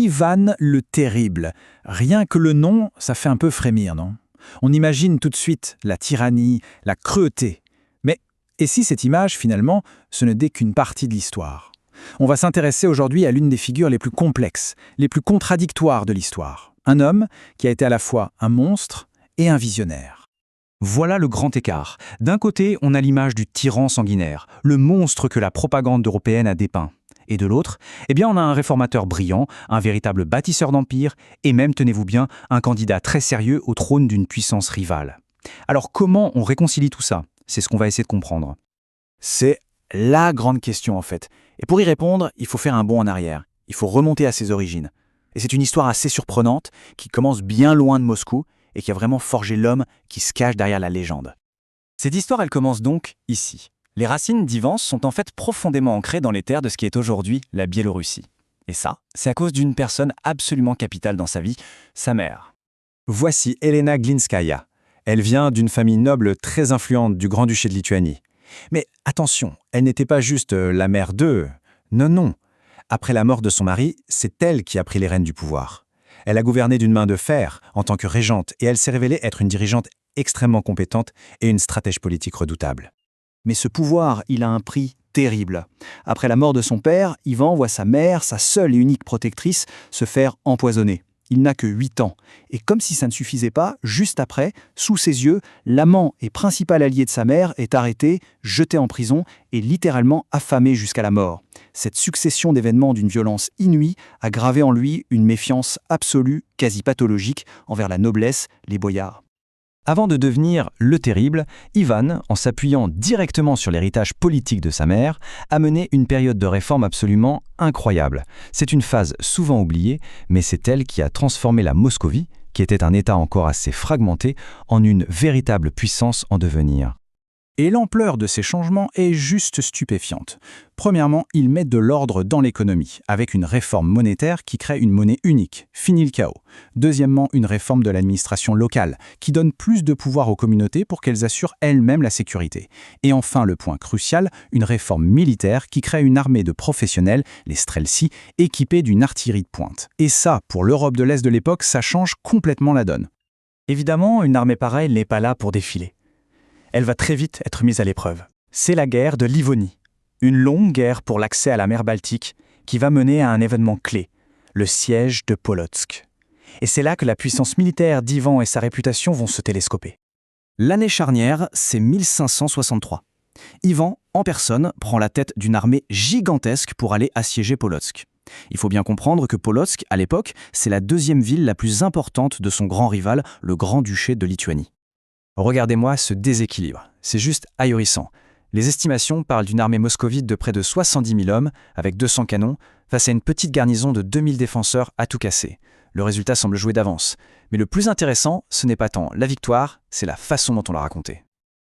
Ivan le Terrible. Rien que le nom, ça fait un peu frémir, non? On imagine tout de suite la tyrannie, la cruauté. Mais et si cette image, finalement, ce n'est qu'une partie de l'histoire? On va s'intéresser aujourd'hui à l'une des figures les plus complexes, les plus contradictoires de l'histoire. Un homme qui a été à la fois un monstre et un visionnaire. Voilà le grand écart. D'un côté, on a l'image du tyran sanguinaire, le monstre que la propagande européenne a dépeint. Et de l'autre, on a un réformateur brillant, un véritable bâtisseur d'empire, et même, tenez-vous bien, un candidat très sérieux au trône d'une puissance rivale. Alors comment on réconcilie tout ça? C'est ce qu'on va essayer de comprendre. C'est la grande question en fait. Et pour y répondre, il faut faire un bond en arrière. Il faut remonter à ses origines. Et c'est une histoire assez surprenante qui commence bien loin de Moscou et qui a vraiment forgé l'homme qui se cache derrière la légende. Cette histoire, elle commence donc ici. Les racines d'Ivan sont en fait profondément ancrées dans les terres de ce qui est aujourd'hui la Biélorussie. Et ça, c'est à cause d'une personne absolument capitale dans sa vie, sa mère. Voici Elena Glinskaya. Elle vient d'une famille noble très influente du Grand-Duché de Lituanie. Mais attention, elle n'était pas juste la mère d'eux. Non. Après la mort de son mari, c'est elle qui a pris les rênes du pouvoir. Elle a gouverné d'une main de fer en tant que régente et elle s'est révélée être une dirigeante extrêmement compétente et une stratège politique redoutable. Mais ce pouvoir, il a un prix terrible. Après la mort de son père, Ivan voit sa mère, sa seule et unique protectrice, se faire empoisonner. Il n'a que 8 ans. Et comme si ça ne suffisait pas, juste après, sous ses yeux, l'amant et principal allié de sa mère est arrêté, jeté en prison et littéralement affamé jusqu'à la mort. Cette succession d'événements d'une violence inouïe a gravé en lui une méfiance absolue, quasi pathologique, envers la noblesse, les boyards. Avant de devenir le terrible, Ivan, en s'appuyant directement sur l'héritage politique de sa mère, a mené une période de réforme absolument incroyable. C'est une phase souvent oubliée, mais c'est elle qui a transformé la Moscovie, qui était un État encore assez fragmenté, en une véritable puissance en devenir. Et l'ampleur de ces changements est juste stupéfiante. Premièrement, il met de l'ordre dans l'économie, avec une réforme monétaire qui crée une monnaie unique, fini le chaos. Deuxièmement, une réforme de l'administration locale, qui donne plus de pouvoir aux communautés pour qu'elles assurent elles-mêmes la sécurité. Et enfin, le point crucial, une réforme militaire qui crée une armée de professionnels, les streltsy, équipés d'une artillerie de pointe. Et ça, pour l'Europe de l'Est de l'époque, ça change complètement la donne. Évidemment, une armée pareille n'est pas là pour défiler. Elle va très vite être mise à l'épreuve. C'est la guerre de Livonie, une longue guerre pour l'accès à la mer Baltique qui va mener à un événement clé, le siège de Polotsk. Et c'est là que la puissance militaire d'Ivan et sa réputation vont se télescoper. L'année charnière, c'est 1563. Ivan, en personne, prend la tête d'une armée gigantesque pour aller assiéger Polotsk. Il faut bien comprendre que Polotsk, à l'époque, c'est la deuxième ville la plus importante de son grand rival, le Grand-Duché de Lituanie. Regardez-moi ce déséquilibre, c'est juste ahurissant. Les estimations parlent d'une armée moscovite de près de 70 000 hommes, avec 200 canons, face à une petite garnison de 2000 défenseurs à tout casser. Le résultat semble joué d'avance. Mais le plus intéressant, ce n'est pas tant la victoire, c'est la façon dont on l'a racontée.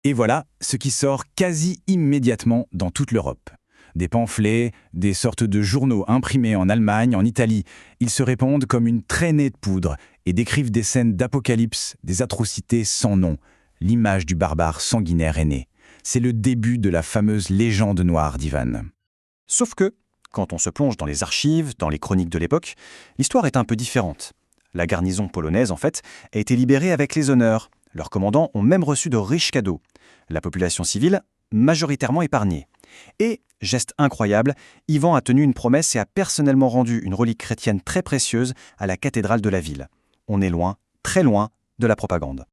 Et voilà ce qui sort quasi immédiatement dans toute l'Europe. Des pamphlets, des sortes de journaux imprimés en Allemagne, en Italie. Ils se répandent comme une traînée de poudre et décrivent des scènes d'apocalypse, des atrocités sans nom. L'image du barbare sanguinaire est née. C'est le début de la fameuse légende noire d'Ivan. Sauf que, quand on se plonge dans les archives, dans les chroniques de l'époque, l'histoire est un peu différente. La garnison polonaise, en fait, a été libérée avec les honneurs. Leurs commandants ont même reçu de riches cadeaux. La population civile, majoritairement épargnée. Et, geste incroyable, Ivan a tenu une promesse et a personnellement rendu une relique chrétienne très précieuse à la cathédrale de la ville. On est loin, très loin, de la propagande.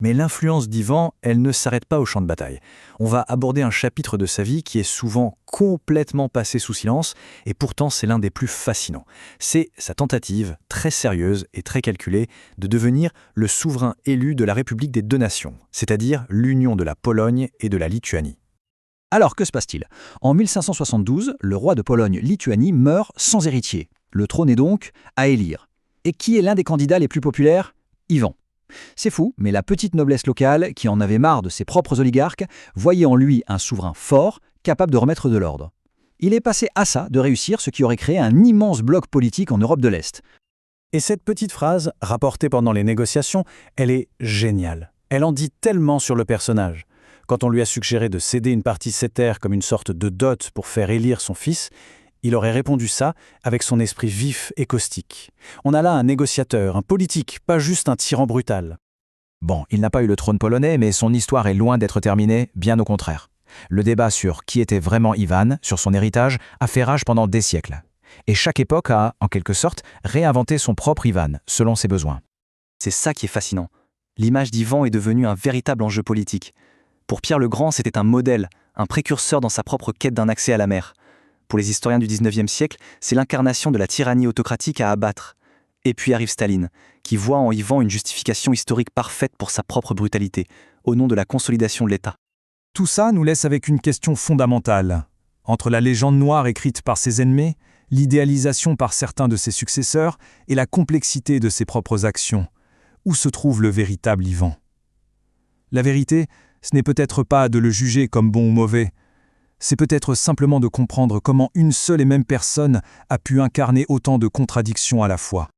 Mais l'influence d'Ivan, elle ne s'arrête pas au champ de bataille. On va aborder un chapitre de sa vie qui est souvent complètement passé sous silence, et pourtant c'est l'un des plus fascinants. C'est sa tentative, très sérieuse et très calculée, de devenir le souverain élu de la République des deux nations, c'est-à-dire l'union de la Pologne et de la Lituanie. Alors que se passe-t-il? En 1572, le roi de Pologne-Lituanie meurt sans héritier. Le trône est donc à élire. Et qui est l'un des candidats les plus populaires? Ivan. C'est fou, mais la petite noblesse locale, qui en avait marre de ses propres oligarques, voyait en lui un souverain fort, capable de remettre de l'ordre. Il est passé à ça de réussir ce qui aurait créé un immense bloc politique en Europe de l'Est. Et cette petite phrase, rapportée pendant les négociations, elle est géniale. Elle en dit tellement sur le personnage. Quand on lui a suggéré de céder une partie de ses terres comme une sorte de dot pour faire élire son fils, Il aurait répondu ça avec son esprit vif et caustique. On a là un négociateur, un politique, pas juste un tyran brutal. Bon, il n'a pas eu le trône polonais, mais son histoire est loin d'être terminée, bien au contraire. Le débat sur qui était vraiment Ivan, sur son héritage, a fait rage pendant des siècles. Et chaque époque a, en quelque sorte, réinventé son propre Ivan, selon ses besoins. C'est ça qui est fascinant. L'image d'Ivan est devenue un véritable enjeu politique. Pour Pierre le Grand, c'était un modèle, un précurseur dans sa propre quête d'un accès à la mer. Pour les historiens du XIXe siècle, c'est l'incarnation de la tyrannie autocratique à abattre. Et puis arrive Staline, qui voit en Ivan une justification historique parfaite pour sa propre brutalité, au nom de la consolidation de l'État. Tout ça nous laisse avec une question fondamentale. Entre la légende noire écrite par ses ennemis, l'idéalisation par certains de ses successeurs et la complexité de ses propres actions, où se trouve le véritable Ivan? La vérité, ce n'est peut-être pas de le juger comme bon ou mauvais, c'est peut-être simplement de comprendre comment une seule et même personne a pu incarner autant de contradictions à la fois.